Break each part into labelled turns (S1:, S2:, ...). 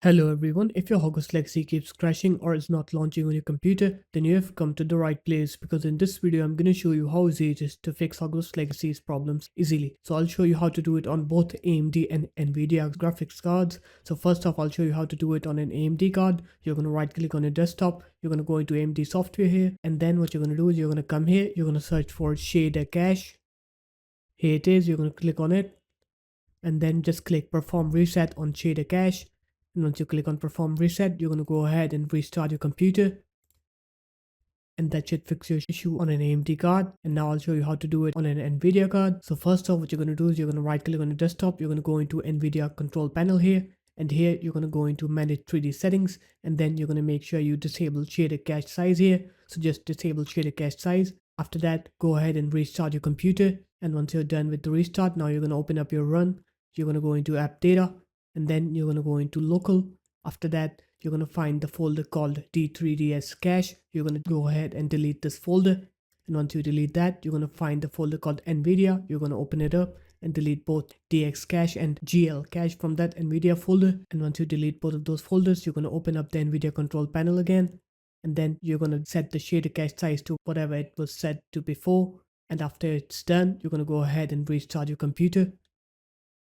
S1: Hello everyone, if your Hogwarts Legacy keeps crashing or is not launching on your computer, then you have come to the right place because in this video I'm going to show you how easy it is to fix Hogwarts Legacy's problems easily. So I'll show you how to do it on both AMD and NVIDIA graphics cards. So first off, I'll show you how to do it on an AMD card. You're going to right click on your desktop, you're going to go into AMD software here, and then what you're going to do is you're going to come here, you're going to search for shader cache. Here it is, you're going to click on it, and then just click perform reset on shader cache. And once you click on perform reset, you're going to go ahead and restart your computer, and that should fix your issue on an AMD card. And now I'll show you how to do it on an NVIDIA card. So first off, what you're going to do is you're going to right click on your desktop, you're going to go into NVIDIA control panel here, and here you're going to go into manage 3D settings, and then you're going to make sure you disable shader cache size here. So just disable shader cache size. After that, go ahead and restart your computer, and once you're done with the restart, now you're going to open up your run. You're going to go into app data, and then you're going to go into local. After that, you're going to find the folder called D3DS cache. You're going to go ahead and delete this folder, and once you delete that, you're going to find the folder called NVIDIA. You're going to open it up and delete both DX cache and GL cache from that NVIDIA folder. And once you delete both of those folders, you're going to open up the NVIDIA control panel again, and then you're going to set the shader cache size to whatever it was set to before. And after it's done, you're going to go ahead and restart your computer.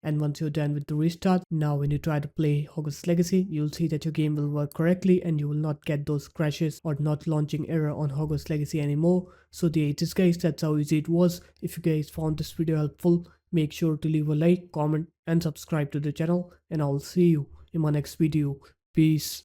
S1: And once you're done with the restart, now when you try to play Hogwarts Legacy, you'll see that your game will work correctly and you will not get those crashes or not launching error on Hogwarts Legacy anymore. So there it is guys, that's how easy it was. If you guys found this video helpful, make sure to leave a like, comment and subscribe to the channel, and I'll see you in my next video. Peace.